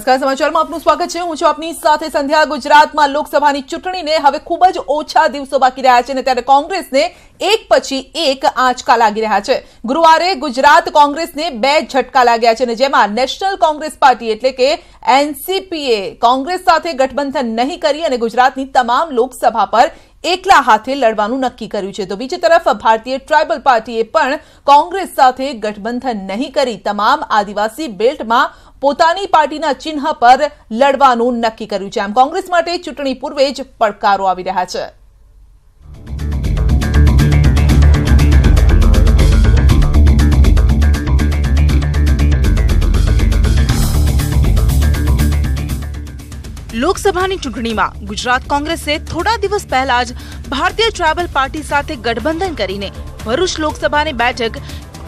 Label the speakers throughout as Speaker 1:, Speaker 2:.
Speaker 1: નમસ્કાર, સમાચારમાં આપનું સ્વાગત છે। હું છું આપની સાથે સંધ્યા। ગુજરાતમાં લોકસભાની ચૂંટણીને હવે ખૂબ જ ઓછા દિવસો બાકી રહ્યા છે અને ત્યારે કોંગ્રેસને એક પછી એક આંચકા લાગી રહ્યા છે। ગુરુવારે ગુજરાત કોંગ્રેસને 2 ઝટકા લાગ્યા છે અને જેમાં નેશનલ કોંગ્રેસ પાર્ટી એટલે કે એનસીપીએ કોંગ્રેસ સાથે ગઠબંધન નહીં કરી અને ગુજરાતની તમામ લોકસભા પર એકલા હાથે લડવાનું નક્કી કર્યું છે। તો બીજી તરફ ભારતીય ટ્રાઇબલ પાર્ટીએ પણ કોંગ્રેસ સાથે ગઠબંધન નહીં કરી તમામ આદિવાસી બેલ્ટમાં પોતાની પાર્ટીના ચિહ્ન પર લડવાનું નક્કી કર્યું છે। આમ કોંગ્રેસ માટે ચૂંટણી પૂર્વે જ પડકારો આવી રહ્યા છે।
Speaker 2: લોકસભાની ચૂંટણીમાં ગુજરાત કોંગ્રેસે થોડા દિવસ પહેલા જ ભારતીય ટ્રાઇબલ પાર્ટી સાથે ગઠબંધન કરીને ભરૂચ લોકસભાની બેઠક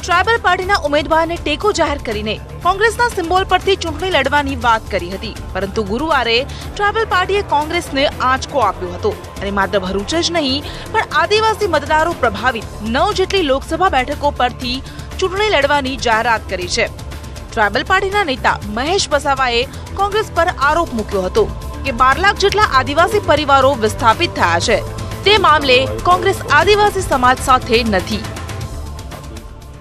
Speaker 2: ટ્રાઇબલ પાર્ટીના ઉમેદવારને ટેકો જાહેર કરીને કોંગ્રેસના સિમ્બોલ પરથી ચૂંટણી લડવાની વાત કરી હતી, પરંતુ ગુરુવારે ટ્રાઇબલ પાર્ટીએ કોંગ્રેસને આંચકો આપ્યો હતો અને માત્ર ભરૂચ જ નહીં પણ આદિવાસી મતદારો પ્રભાવિત 9 જેટલી લોકસભા બેઠકો પરથી ચૂંટણી લડવાની જાહેરાત કરી છે। ટ્રાઇબલ પાર્ટીના નેતા મહેશ વસાવાએ કોંગ્રેસ પર આરોપ મૂક્યો હતો કે 12 લાખ જેટલા આદિવાસી પરિવારો વિસ્થાપિત થયા છે, તે મામલે કોંગ્રેસ આદિવાસી સમાજ સાથે નથી।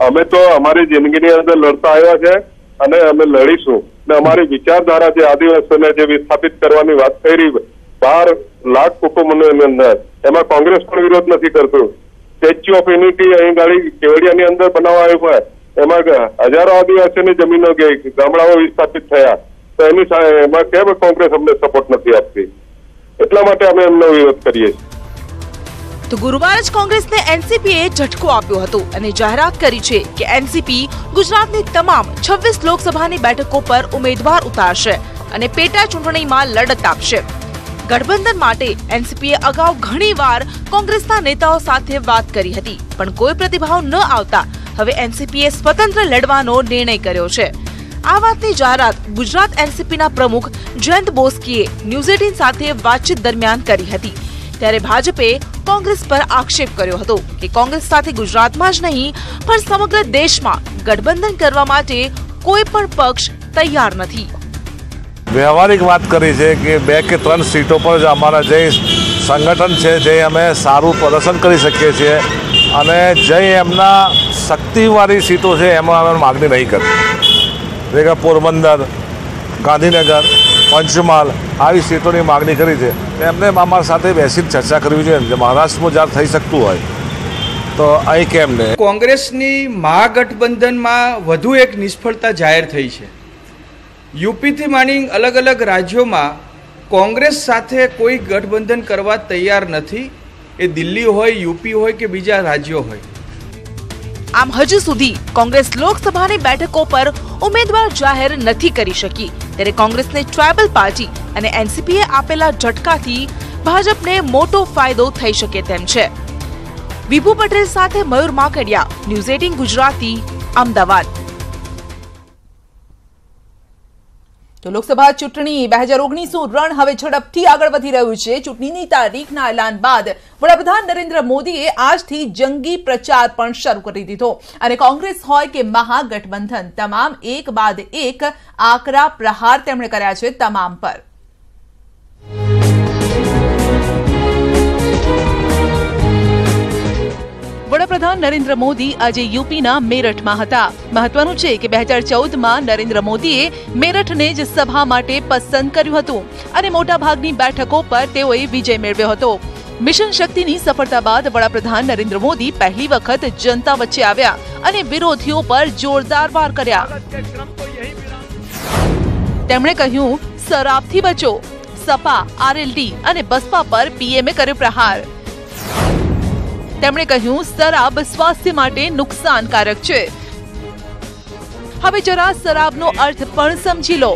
Speaker 3: અમે તો અમારી જિંદગીની અંદર લડતા આવ્યા છે અને અમે લડીશું ને અમારી વિચારધારા જે આદિવાસીઓને જે વિસ્થાપિત કરવાની વાત કરી 12 લાખ કુટુંબોની અંદર એમાં કોંગ્રેસ પણ વિરોધ નથી કરતું। સ્ટેચ્યુ ઓફ યુનિટી અહીં ગાડી કેવડિયાની અંદર બનાવવા આવ્યું એમાં હજારો આદિવાસીઓની જમીનો ગઈ, ગામડાઓ વિસ્થાપિત થયા, તો એમાં કેમ કોંગ્રેસ અમને સપોર્ટ નથી આપતી? એટલા માટે અમે એમનો વિરોધ કરીએ છીએ।
Speaker 2: તો ગુરુવારે જ કોંગ્રેસને એનસીપીએ ઝટકો આપ્યો હતો અને જાહેરાત કરી છે કે એનસીપી ગુજરાતની તમામ 26 લોકસભાની બેઠકો પર ઉમેદવાર ઉતારશે અને પેટા ચૂંટણીમાં લડત આપશે। ગઠબંધન માટે એનસીપીએ અગાઉ ઘણીવાર કોંગ્રેસના નેતાઓ સાથે વાત કરી હતી, પણ કોઈ પ્રતિભાવ ન આવતા હવે એનસીપીએ સ્વતંત્ર લડવાનો નિર્ણય કર્યો છે। આ વાતની જાહેરાત ગુજરાત એનસીપીના પ્રમુખ જયંત બોસ્કીએ ન્યૂઝ 18 સાથે વાતચીત દરમિયાન કરી હતી। ત્યારે ભાજપે કોંગ્રેસ પર આક્ષેપ કર્યો હતો કે કોંગ્રેસ સાથે ગુજરાતમાં જ નહીં પણ સમગ્ર દેશમાં ગઠબંધન કરવા માટે કોઈ પણ પક્ષ તૈયાર નથી।
Speaker 4: વ્યવહારિક વાત કરી છે કે 2 કે 3 સીટો પર જ અમારા જે સંગઠન છે જે અમે સારું પ્રદર્શન કરી શકીએ છીએ અને જે એમના શક્તિવાળી સીટો છે એમાં અમે માગણી નહીં કરતી। જે પોરબંદર, ગાંધીનગર, પંચમહાલ આવી સીટોની માગણી કરી છે, એમને અમારા સાથે બેસીને ચર્ચા કરવી જોઈએ। મહારાષ્ટ્રમાં જ્યારે થઈ શકતું હોય તો અહીં કેમ નહીં?
Speaker 5: કોંગ્રેસની મહાગઠબંધનમાં વધુ એક નિષ્ફળતા જાહેર થઈ છે। યુપીથી માંડી અલગ અલગ રાજ્યોમાં કોંગ્રેસ સાથે કોઈ ગઠબંધન કરવા તૈયાર નથી, એ દિલ્હી હોય, યુપી હોય કે બીજા રાજ્યો હોય।
Speaker 2: આમ હજુ સુધી કોંગ્રેસ લોકસભાની બેઠકો પર ઉમેદવાર જાહેર નથી કરી શકી, ત્યારે કોંગ્રેસને ટ્રાઇબલ પાર્ટી અને એનસીપીએ આપેલા ઝટકાથી ભાજપને મોટો ફાયદો થઈ શકે તેમ છે। વિભુ પટેલ સાથે મયુર માકડિયા, ન્યૂઝ 18 ગુજરાતી, અમદાવાદ।
Speaker 1: તો લોકસભા ચૂંટણી 2019નું રણ હવે ઝડપથી આગળ વધી રહ્યું છે। ચૂંટણીની તારીખના એલાન બાદ વડાપ્રધાન નરેન્દ્ર મોદીએ આજથી જંગી પ્રચાર પણ શરૂ કરી દીધો અને કોંગ્રેસ હોય કે મહાગઠબંધન તમામ એક બાદ એક આકરા પ્રહાર તેમણે કર્યા છે તમામ પર। વડાપ્રધાન નરેન્દ્ર મોદી આજે યુપીના મેરઠમાં હતા। મહત્વનું છે કે 2014માં નરેન્દ્ર મોદીએ મેરઠને જ સભા માટે પસંદ કર્યું હતું અને મોટાભાગની બેઠકો પર તેઓએ વિજય મેળવ્યો હતો। મિશન શક્તિની સફળતા બાદ વડાપ્રધાન નરેન્દ્ર મોદી પહેલી વખત જનતા વચ્ચે આવ્યા અને વિરોધીઓ પર જોરદાર વાર કર્યા। તેમણે કહ્યું, શરાબથી બચો। સપા, આરએલડી અને બસપા પર પીએમએ કર્યો પ્રહાર। તેમણે કહ્યું, શરાબ સ્વાસ્થ્ય માટે નુકસાનકારક છે। હવે જરા શરાબનો અર્થ પણ સમજી લો।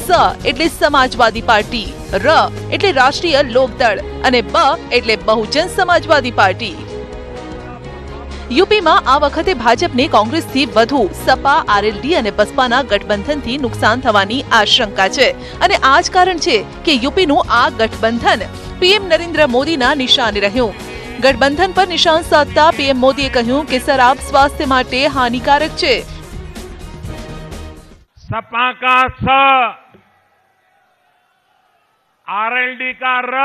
Speaker 1: સ એટલે સમાજવાદી પાર્ટી, ર એટલે રાષ્ટ્રીય લોકદળ અને બ એટલે બહુજન સમાજવાદી પાર્ટી। યુપીમાં આ વખતે ભાજપને કોંગ્રેસથી વધુ સપા, આરએલડી અને બસપાના ગઠબંધનથી નુકસાન થવાની આશંકા છે અને આ જ કારણ છે કે યુપીનું આ ગઠબંધન પીએમ નરેન્દ્ર મોદીના નિશાને રહ્યું। ગઠબંધન પર નિશાન સાધતા પીએમ મોદીએ કહ્યું કે શરાબ સ્વાસ્થ્ય માટે હાનિકારક છે।
Speaker 6: सपा का स, आरएलडी का र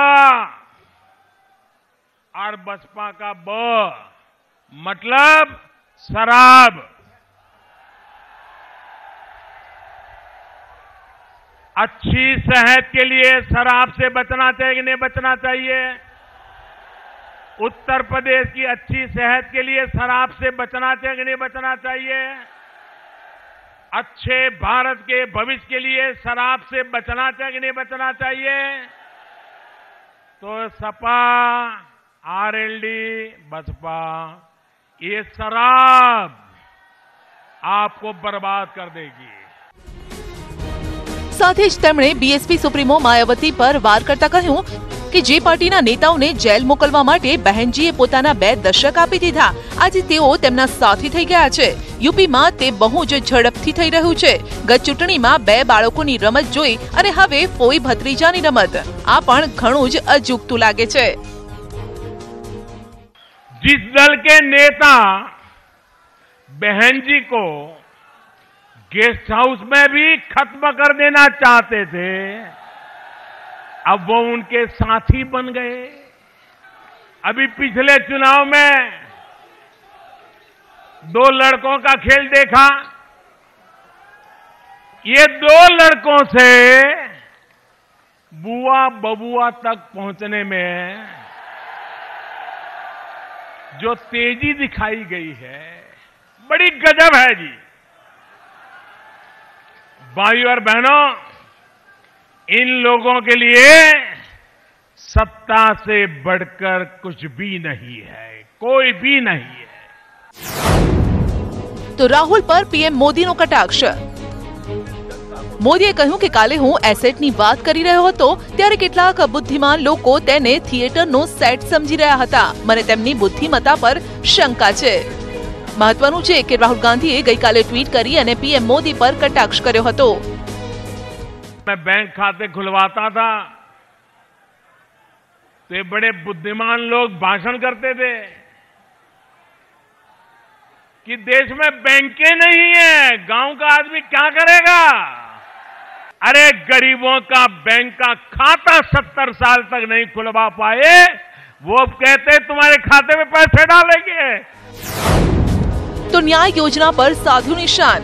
Speaker 6: और बसपा का ब, मतलब शराब। अच्छी सेहत के लिए शराब से बचना चाहिए कि नहीं बचना चाहिए? उत्तर प्रदेश की अच्छी सेहत के लिए शराब से बचना चाहिए कि नहीं बचना चाहिए? अच्छे भारत के भविष्य के लिए शराब से बचना चाहिए कि नहीं बचना चाहिए? तो सपा, आरएलडी, बसपा, ये शराब आपको बर्बाद कर देगी।
Speaker 1: સાથે જ તેમણે બીએસપી સુપ્રીમો માયાવતી પર વાર કરતા કહ્યું કે જે પાર્ટીના નેતાઓને જેલ મોકલવા માટે બહેનજીએ પોતાના 2 દશક આપી દીધા, આજે તેઓ તેમના સાથી થઈ ગયા છે। યુપીમાં તે બહુ જ ઝડપથી થઈ રહ્યું છે। ગત ચૂંટણીમાં 2 બાળકોની રમત જોઈ અને હવે ફોઈ ભત્રીજાની રમત, આ પણ ઘણું જ અજુગતું લાગે છે।
Speaker 6: जिस दल के नेता बहन जी को गेस्ट हाउस में भी खत्म कर देना चाहते थे, अब वो उनके साथी बन गए। अभी पिछले चुनाव में 2 लड़कों का खेल देखा। ये 2 लड़कों से बुआ बबुआ तक पहुंचने में जो तेजी दिखाई गई है, बड़ी गजब है जी। भाइयों और बहनों, इन लोगों के लिए सत्ता से बढ़कर कुछ भी नहीं है, कोई भी नहीं है।
Speaker 1: तो राहुल पर पीएम मोदीનો કટાક્ષ। મોદીએ કહ્યું કે કાલે હું એસેટની વાત કરી રહ્યો હતો ત્યારે કેટલાક બુદ્ધિમાન લોકો તેને થિયેટરનો સેટ સમજી રહ્યા હતા। મને તેમની બુદ્ધિમત્તા પર શંકા છે। મહત્વનું છે કે રાહુલ ગાંધીએ ગઈકાલે ટ્વીટ કરી અને પીએમ મોદી પર કટાક્ષ કર્યો હતો।
Speaker 6: मैं बैंक खाते खुलवाता था तो ये बड़े बुद्धिमान लोग भाषण करते थे कि देश में बैंकें नहीं है, गांव का आदमी क्या करेगा? अरे गरीबों का बैंक का खाता 70 साल तक नहीं खुलवा पाए, वो कहते तुम्हारे खाते में पैसे डालेंगे।
Speaker 1: तो न्याय योजना पर साधु निशान।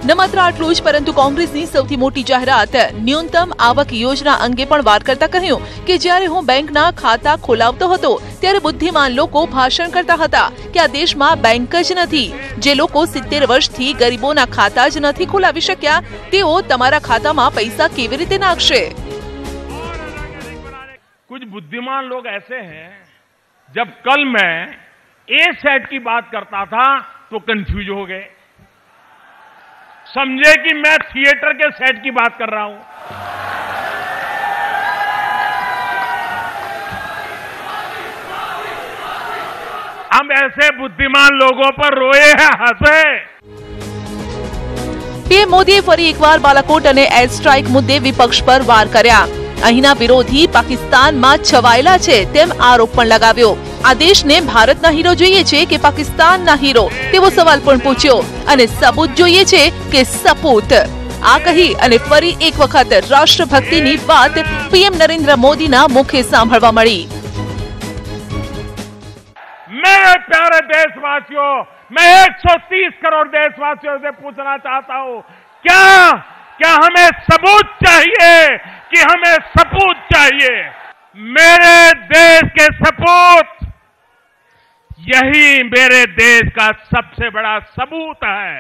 Speaker 1: न मात्र आटલું જ પરંતુ કોંગ્રેસની સૌથી મોટી જાહેરાત ન્યૂનતમ આવક યોજના અંગે પણ વાત કરતા કહ્યું કે જ્યારે હું બેંકના ખાતા ખોલાવતો હતો ત્યારે બુદ્ધિમાન લોકો ભાષણ કરતા હતા કે આ દેશમાં બેંક જ નથી। જે લોકો 70 વર્ષથી ગરીબોના ખાતા જ નથી ખોલાવી શક્યા તેઓ તમારા ખાતામાં પૈસા કેવી રીતે નાખશે?
Speaker 6: कुछ बुद्धिमान लोग ऐसे हैं, जब कल मैं ए सेट की बात करता था तो कंफ्यूज हो गए, समझे कि मैं थिएटर के सेट की बात कर रहा हूं। हम ऐसे बुद्धिमान लोगों पर रोए हैं, हंसे।
Speaker 1: પીએમ મોદીએ ફરી એકવાર બાલાકોટ અને એર સ્ટ્રાઇક મુદ્દે વિપક્ષ પર વાર કર્યા। અહીંના વિરોધી પાકિસ્તાનમાં છવાયેલા છે તેમ આરોપ પણ લગાવ્યો। આ દેશને ભારતના હીરો જોઈએ છે કે પાકિસ્તાનના હીરો તેવો સવાલ પણ પૂછ્યો અને સબૂત જોઈએ છે કે સપૂત। આ કહી અને ફરી એક વખત રાષ્ટ્રભક્તિની વાત પીએમ નરેન્દ્ર મોદીના મુખે સાંભળવા મળી।
Speaker 6: मेरे प्यारे देशवासियों, मैं 130 करोड़ देशवासियों से पूछना चाहता हूं, क्या हमें सबूत चाहिए कि हमें सपूत चाहिए? मेरे देश के सपूत, यही मेरे देश का सबसे बड़ा सबूत है।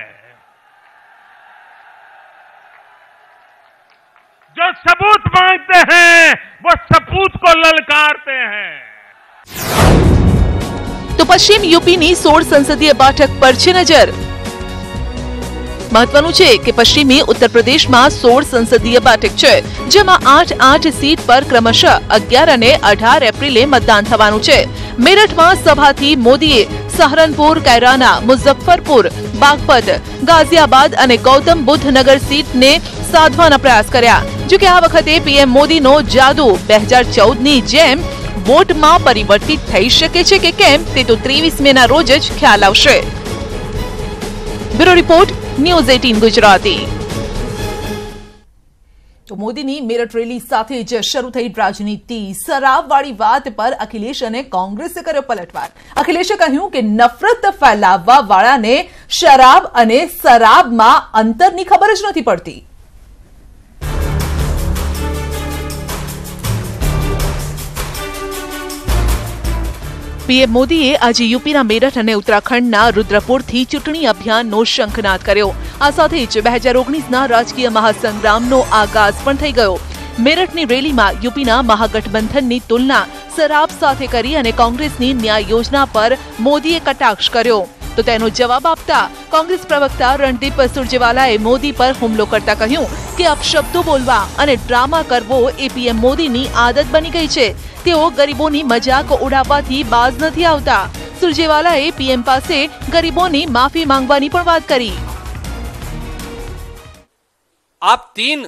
Speaker 6: जो सबूत मांगते हैं वो सपूत को ललकारते हैं।
Speaker 1: તો પશ્ચિમ યુપીની 16 સંસદીય બેઠક પર છે નજર। મહત્વનું છે કે પશ્ચિમી ઉત્તર પ્રદેશમાં 16 સંસદીય બેઠક છે, જેમાં 8 સીટ પર ક્રમશઃ 11 અને 18 એપ્રિલે મતદાન થવાનું છે। મેરઠમાં સભાથી મોદીએ સહરનપુર, કૈરાના, મુઝફ્ફરપુર, બાગપત, ગાઝિયાબાદ અને ગૌતમ બુદ્ધ નગર સીટને સાધવાના પ્રયાસ કર્યા। જો કે આ વખતે પીએમ મોદીનો જાદુ 2014ની જેમ વોટમાં પરિવર્તિત થઈ શકે છે કે કેમ તે તો 23 મેના રોજ જ ખ્યાલ આવશે। Bureau report,
Speaker 2: news 18 Gujarati.
Speaker 1: તો મોદીની મેરઠ રેલી સાથે જ શરૂ થઈ રાજનીતિ। શરાબવાળી વાત પર અખિલેશ અને કોંગ્રેસે કર્યો પલટવાર। અખિલેશે કહ્યું કે નફરત ફેલાવવા વાળાને શરાબ અને શરાબમાં અંતરની ખબર જ નથી પડતી।
Speaker 2: પીએમ મોદીએ આજે યુપીના મેરઠ અને ઉત્તરાખંડના રુદ્રપુરથી ચૂંટણી અભિયાનનો શંખનાદ કર્યો। આ સાથે જ 2019ના રાજકીય મહાસંગ્રામનો આગાઝ પણ થઈ ગયો। મેરઠની રેલીમાં યુપીના મહાગઠબંધનની તુલના શરાબ સાથે કરી અને કોંગ્રેસની ન્યાય યોજના પર મોદીએ કટાક્ષ કર્યો। તો તેનો જવાબ આપતા કોંગ્રેસ પ્રવક્તા રણદીપ સુરજેવાલાએ મોદી પર હુમલો કરતા કહ્યું કે અપશબ્દો બોલવા અને ડ્રામા કરવો એ પીએમ મોદીની આદત બની ગઈ છે। તેઓ ગરીબોની મજાક ઉડાવવાથી બાજ નથી આવતા। સુરજેવાલાએ પીએમ પાસે ગરીબોની માફી માંગવાની પણ વાત કરી।
Speaker 7: आप 3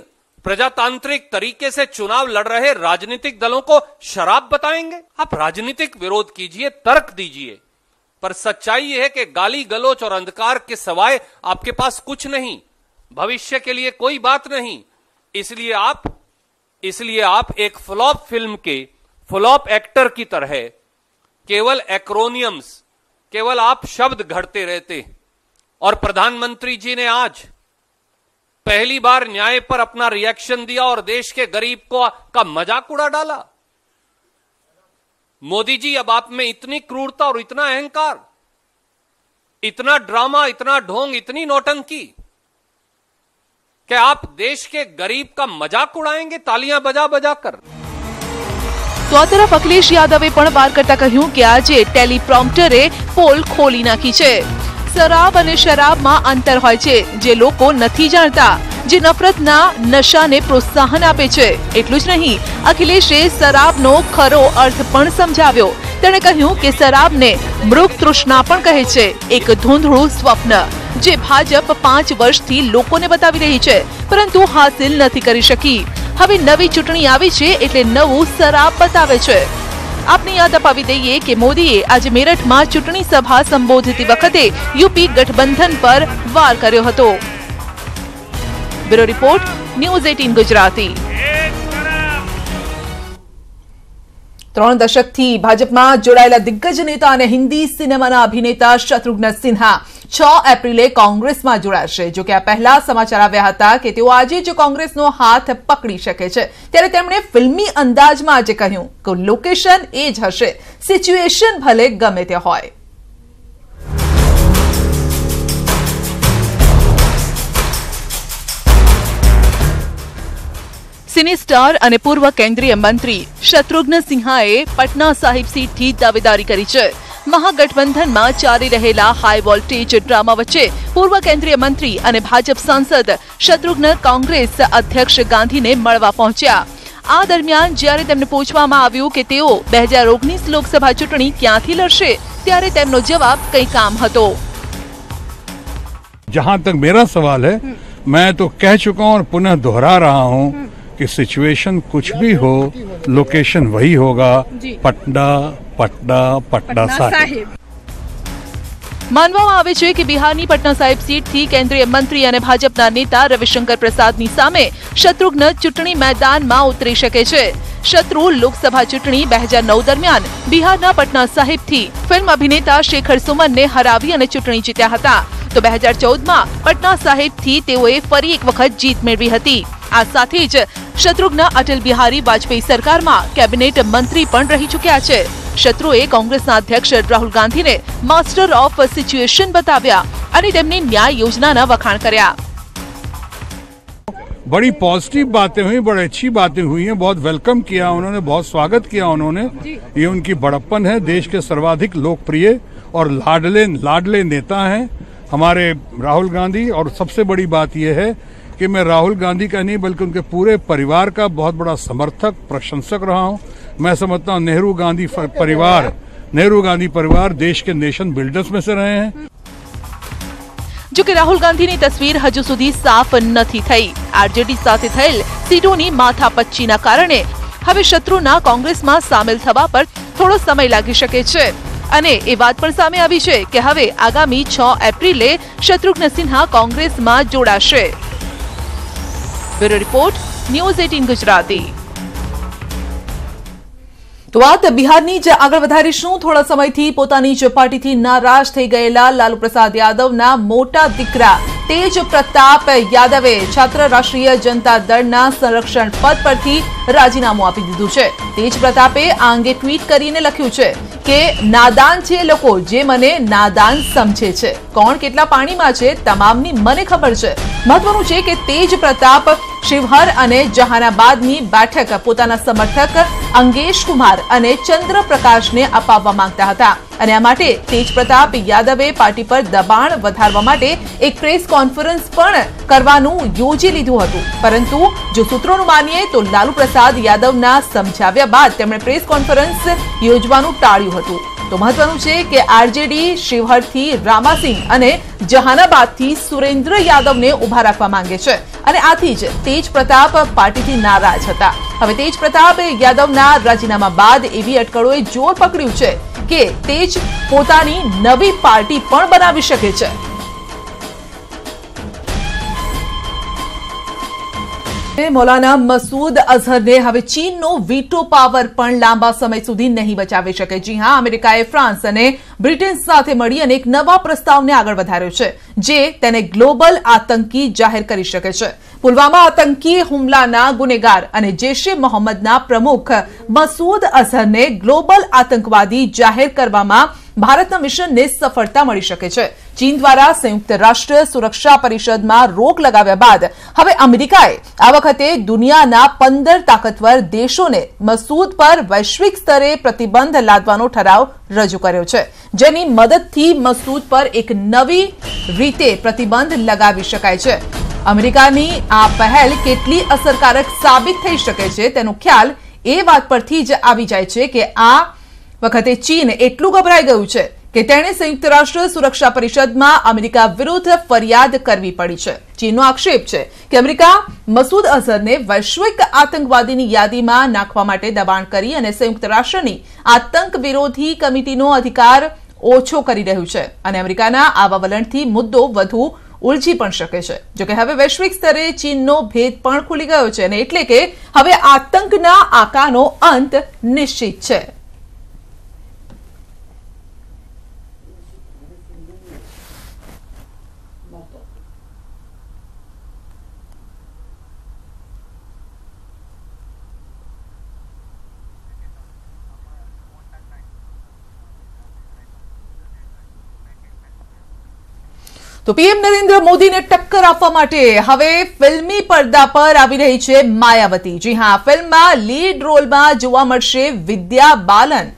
Speaker 7: प्रजातांत्रिक तरीके से चुनाव लड़ रहे राजनीतिक दलों को शराब बताएंगे? आप राजनीतिक विरोध कीजिए, तर्क दीजिए, पर सच्चाई यह है कि गाली गलौच और अंधकार के सिवाय आपके पास कुछ नहीं, भविष्य के लिए कोई बात नहीं। इसलिए आप एक फ्लॉप फिल्म के फ्लॉप एक्टर की तरह केवल एक्रोनियम्स, केवल आप शब्द घड़ते रहते। और प्रधानमंत्री जी ने आज पहली बार न्याय पर अपना रिएक्शन दिया और देश के गरीब का मजाक उड़ा डाला। मोदी जी, अब आप में इतनी क्रूरता और इतना अहंकार, इतना ड्रामा, इतना ढोंग, इतनी नौटंकी कि आप देश के गरीब का मजाक उड़ाएंगे तालियां बजा बजा कर।
Speaker 2: तो आ तरफ अखिलेश यादवे पण वार करता कह્યું કે આજે ટેલિપ્રોમ્પ્ટરે પોલ ખોલી નાખી છે। શરાબ અને શરાબમાં અંતર હોય છે જે લોકો નથી જાણતા, જે નફરતના નશાને પ્રોત્સાહન આપે છે। એટલું જ નહીં, અખિલેશે શરાબનો ખરો અર્થ પણ સમજાવ્યો। તેણે કહ્યું કે શરાબને મૃગ તૃષ્ણા પણ કહે છે, એક ધૂંધળું સ્વપ્ન જે ભાજપ 5 વર્ષથી લોકોને બતાવી રહી છે પરંતુ હાસિલ નથી કરી શકી। હવે નવી ચૂંટણી આવી છે એટલે નવું શરાબ બતાવે છે। આપને યાદ અપાવી દઈએ કે મોદીએ આજે મેરઠમાં ચૂંટણી સભા સંબોધતી વખતે યુપી ગઠબંધન પર વાર કર્યો હતો। Bureau report, news 18 Gujarati.
Speaker 1: 3 દશકથી ભાજપમાં જોડાયેલા દિગ્ગજ નેતા અને હિન્દી સિનેમાના અભિનેતા શત્રુઘ્ન સિન્હા 6 એપ્રિલે કોંગ્રેસમાં જોડાશે। જો કે આ પહેલા સમાચાર આવ્યા હતા કે તેઓ આજે જ કોંગ્રેસનો હાથ પકડી શકે છે, ત્યારે તેમણે ફિલ્મી અંદાજમાં આજે કહ્યું કે લોકેશન એ જ હશે, સિચ્યુએશન ભલે ગમે તે હોય।
Speaker 2: સિને સ્ટાર અને પૂર્વ કેન્દ્રીય મંત્રી શત્રુઘ્ન સિન્હાએ પટના સાહિબ સીટથી દાવેદારી કરી છે। મહાગઠબંધનમાં ચાલી રહેલા હાઈ વોલ્ટેજ ડ્રામા વચ્ચે પૂર્વ કેન્દ્રીય મંત્રી અને ભાજપ સાંસદ શત્રુઘ્ન કોંગ્રેસ અધ્યક્ષ ગાંધીને મળવા પહોંચ્યા। આ દરમિયાન જ્યારે તેમને પૂછવામાં આવ્યું કે તેઓ 2019 લોકસભા ચૂંટણી ક્યાંથી લડશે, ત્યારે તેમનો જવાબ કંઈક આમ હતો।
Speaker 8: जहां तक मेरा सवाल है, मैं तो कह चुका हूं और पुनः दोहरा रहा हूं कि सिचुएशन कुछ भी हो, लोकेशन वही होगा, पटना पटना पटना साहिब।
Speaker 2: માનવામાં આવે છે કે બિહારની પટના સાહિબ સીટથી કેન્દ્રીય મંત્રી અને ભાજપના નેતા રવિશંકર પ્રસાદની સામે શત્રુઘ્ન ચૂંટણી મેદાનમાં ઉતરી શકે છે। શત્રુ લોકસભા ચૂંટણી 2009 દરમિયાન બિહારના પટના સાહિબથી ફિલ્મ અભિનેતા શેખર સુમનને હરાવી અને ચૂંટણી જીત્યા હતા। તો 2014માં પટના સાહિબથી તેઓએ ફરી એક વખત જીત મેળવી હતી। આ સાથે જ શત્રુઘ્ન અટલ બિહારી વાજપેયી સરકારમાં કેબિનેટ મંત્રી પણ રહી ચૂક્યા છે। શત્રુએ કોંગ્રેસના અધ્યક્ષ રાહુલ ગાંધીને માસ્ટર ઓફ સિચ્યુએશન बताव्या અને તેમની ન્યાય યોજનાના વખાણ કર્યા।
Speaker 8: बड़ी पॉजिटिव बातें हुई, बड़ी अच्छी बातें हुई हैं, बहुत वेलकम किया उन्होंने, बहुत स्वागत किया उन्होंने। ये उनकी बड़प्पन है, देश के सर्वाधिक लोकप्रिय और लाडले नेता हैं हमारे राहुल गांधी। और सबसे बड़ी बात यह है कि मैं राहुल गांधी का नहीं बल्कि उनके पूरे परिवार का बहुत बड़ा समर्थक, प्रशंसक रहा हूं। मैं समझता हूं नेहरू गांधी परिवार देश के नेशन बिल्डर्स में से रहे हैं।
Speaker 2: જો કે રાહુલ ગાંધીની તસવીર હજુ સુધી સાફ નથી થઈ। આરજેડી સાથે થયેલ સીટોની માથાપચ્ચીના કારણે હવે શત્રુના કોંગ્રેસમાં સામેલ થવા પર થોડો સમય લાગી શકે છે। અને એ વાત પણ સામે આવી છે કે હવે આગામી 6 એપ્રિલે શત્રુઘ્ન સિન્હા કોંગ્રેસમાં જોડાશે. Bureau report, news 18 Gujarati.
Speaker 1: તો વાત બિહારની જ આગળ વધારીશું. થોડા સમયથી પોતાની જ પાર્ટીથી નારાજ થઈ ગયેલા લાલુ પ્રસાદ યાદવના મોટા દીકરા તેજ પ્રતાપ યાદવે છાત્ર રાષ્ટ્રીય જનતા દળના સંરક્ષણ પદ પરથી રાજીનામું આપી દીધું છે. તેજ પ્રતાપે આ અંગે ટ્વીટ કરીને લખ્યું છે કે નાદાન છે લોકો જે મને નાદાન સમજે છે. કોણ કેટલા પાણીમાં છે તમામની મને ખબર છે. મહત્વનું છે કે તેજ પ્રતાપ શિવહર અને જહાનાબાદની બેઠક પોતાના સમર્થક અંગેશ કુમાર અને ચંદ્રપ્રકાશને અપાવવા માંગતા હતા અને આ માટે તેજ પ્રતાપ યાદવે પાર્ટી પર દબાણ વધારવા માટે એક પ્રેસ કોન્ફરન્સ પણ કરવાનું યોજી લીધું હતું. પરંતુ જો સૂત્રોનું માનીએ તો લાલુ પ્રસાદ યાદવના સમજાવ્યા બાદ તેમણે પ્રેસ કોન્ફરન્સ યોજવાનું ટાળ્યું હતું. તો મહત્વનું છે કે આરજેડી શિવહરથી રામાસિંહ અને જહાનાબાદથી સુરેન્દ્ર યાદવને ઉભા રાખવા માંગે છે અને આથી જ તેજ પ્રતાપ પાર્ટીથી નારાજ હતા. હવે તેજ પ્રતાપ યાદવના રાજીનામા બાદ એવી અટકળોએ જોર પકડ્યું છે કે તેજ પોતાની નવી પાર્ટી પણ બનાવી શકે છે. મૌલાના મસૂદ અઝહરને હવે ચીનનો વીટો પાવર પણ લાંબા સમય સુધી નહીં બચાવી શકે. જી હા, અમેરિકાએ ફ્રાન્સ અને બ્રિટન સાથે મળી અને એક નવા પ્રસ્તાવને આગળ વધાર્યો છે જે તેને ગ્લોબલ આતંકી જાહેર કરી શકે છે. પુલવામા આતંકી હુમલાના ગુનેગાર અને જૈશ-એ મોહમ્મદના પ્રમુખ મસૂદ અઝહરને ગ્લોબલ આતંકવાદી જાહેર કરવામાં ભારતના મિશનને સફળતા મળી શકે છે. ચીન દ્વારા સંયુક્ત રાષ્ટ્ર સુરક્ષા પરિષદમાં રોક લગાવ્યા બાદ હવે અમેરિકાએ આ વખતે દુનિયાના 15 તાકતવર દેશોને મસૂદ પર વૈશ્વિક સ્તરે પ્રતિબંધ લાદવાનો ઠરાવ રજૂ કર્યો છે, જેની મદદથી મસૂદ પર એક નવી રીતે પ્રતિબંધ લગાવી શકાય છે. અમેરિકાની આ પહેલ કેટલી અસરકારક સાબિત થઈ શકે છે તેનો ખ્યાલ એ વાત પરથી જ આવી જાય છે કે આ વખતે ચીન એટલું ગભરાઈ ગયું છે કે તેણે સંયુક્ત રાષ્ટ્ર સુરક્ષા પરિષદમાં અમેરિકા વિરુદ્ધ ફરિયાદ કરવી પડી છે. ચીનનો આક્ષેપ છે કે અમેરિકા મસૂદ અઝહરને વૈશ્વિક આતંકવાદીની યાદીમાં નાખવા માટે દબાણ કરી અને સંયુક્ત રાષ્ટ્રની આતંક વિરોધી કમિટીનો અધિકાર ઓછો કરી રહ્યું છે અને અમેરિકાના આવા વલણથી મુદ્દો વધુ ઉલઝી પણ શકે છે. જોકે હવે વૈશ્વિક સ્તરે ચીનનો ભેદ પણ ખુલી ગયો છે અને એટલે કે હવે આતંકના આકાનો અંત નિશ્ચિત છે. તો પીએમ નરેન્દ્ર મોદીને ટક્કર આપવા માટે હવે ફિલ્મી પડદા પર આવી રહી છે માયાવતી. જી હા, ફિલ્મમાં લીડ રોલમાં જોવા મળશે વિદ્યા બાલન.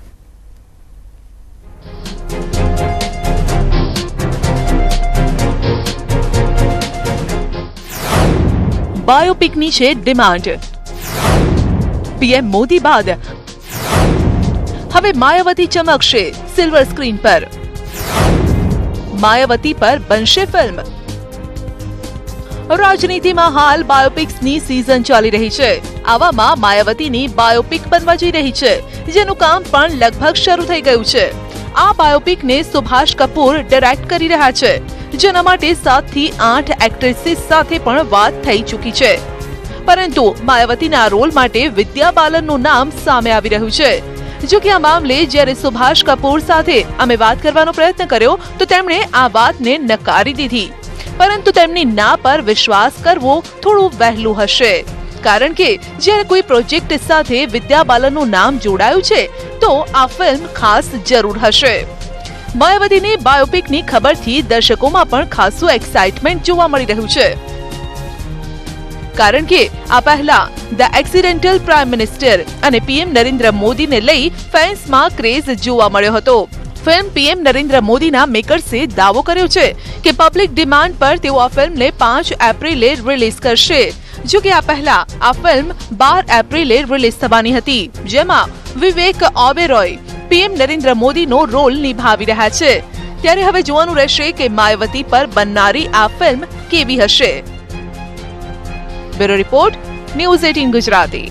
Speaker 2: બાયોપિકની છે ડિમાન્ડ. પીએમ મોદી બાદ હવે માયાવતી ચમકશે સિલ્વર સ્ક્રીન પર. માયાવતી પર બનશે ફિલ્મ. રાજનીતિમાં હાલ બાયોપિક્સની સિઝન ચાલી રહી છે. આવામાં માયાવતીની બાયોપિક બનવા જઈ રહી છે, જેનું કામ પણ લગભગ શરૂ થઈ ગયું છે. આ બાયોપિકને સુભાષ કપૂર ડાયરેક્ટ કરી રહ્યા છે, જેના માટે 7 થી 8 એક્ટ્રેસીસ સાથે પણ વાત થઈ ચૂકી છે. પરંતુ માયાવતીના રોલ માટે વિદ્યા બાલનનું નામ સામે આવી રહ્યું છે. જો કે આ મામલે જ્યારે સુભાષ કપૂર સાથે અમે વાત કરવાનો પ્રયત્ન કર્યો તો તેમણે આ વાતને નકારી દીધી. પરંતુ તેમની ના પર વિશ્વાસ કરવો થોડું વહેલું હશે, કારણ કે જ્યારે કોઈ પ્રોજેક્ટ સાથે વિદ્યા બાલનનું નામ જોડાયું છે તો આ ફિલ્મ ખાસ જરૂર હશે. માયાવતીની બાયોપિકની ખબરથી દર્શકોમાં પણ ખાસું એક્સાઇટમેન્ટ જોવા મળી રહ્યું છે, કારણ કે આ પહેલા ધ એક્સિડેન્ટલ પ્રાઇમ મિનિસ્ટર અને પીએમ નરેન્દ્ર મોદીને લઈ ફેન્સમાં ક્રેઝ જોવા મળ્યો હતો. ફિલ્મ પીએમ નરેન્દ્ર મોદીના મેકર્સે દાવો કર્યો છે કે પબ્લિક ડિમાન્ડ પર તેઓ આ ફિલ્મને 5 એપ્રિલે રિલીઝ કરશે. જો કે આ પહેલા આ ફિલ્મ 12 એપ્રિલે રિલીઝ થવાની હતી, જેમાં વિવેક ઓબેરોય પીએમ નરેન્દ્ર મોદીનો રોલ નિભાવી રહ્યા છે. ત્યારે હવે જોવાનું રહેશે કે માયાવતી પર બનનારી આ ફિલ્મ કેવી હશે. Bureau report, news 18 Gujarati.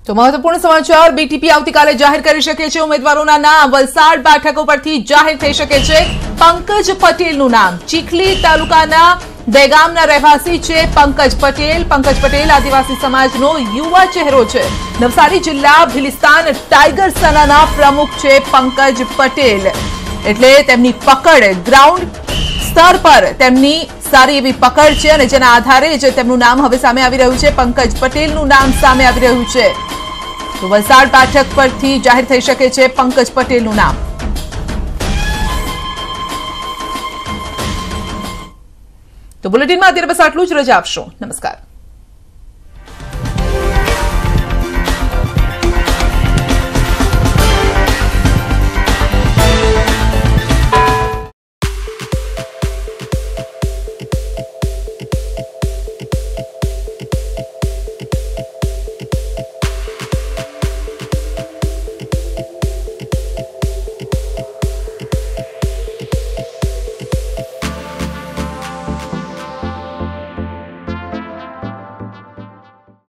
Speaker 1: તો મહત્વપૂર્ણ સમાચાર, બીટીપી આવતીકાલે જાહેર કરી શકે છે ઉમેદવારોના નામ. વલસાડ બેઠકો પરથી જાહેર થઈ શકે છે પંકજ પટેલનું નામ. ચીખલી તાલુકાના દહેગામના રહેવાસી છે પંકજ પટેલ. પંકજ પટેલ આદિવાસી સમાજનો યુવા ચહેરો છે. નવસારી જિલ્લા ભિલિસ્તાન ટાઈગર સેનાના પ્રમુખ છે પંકજ પટેલ. એટલે તેમની પકડ ગ્રાઉન્ડ સ્તર પર તેમની સારી એવી પકડ છે અને જેના આધારે જ તેમનું નામ હવે સામે આવી રહ્યું છે. પંકજ પટેલનું નામ સામે આવી રહ્યું છે. તો વલસાડ બેઠક પરથી જાહેર થઈ શકે છે પંકજ પટેલનું નામ. તો બુલેટિનમાં અત્યારે બસ આટલું જ. રજા આપશો. નમસ્કાર.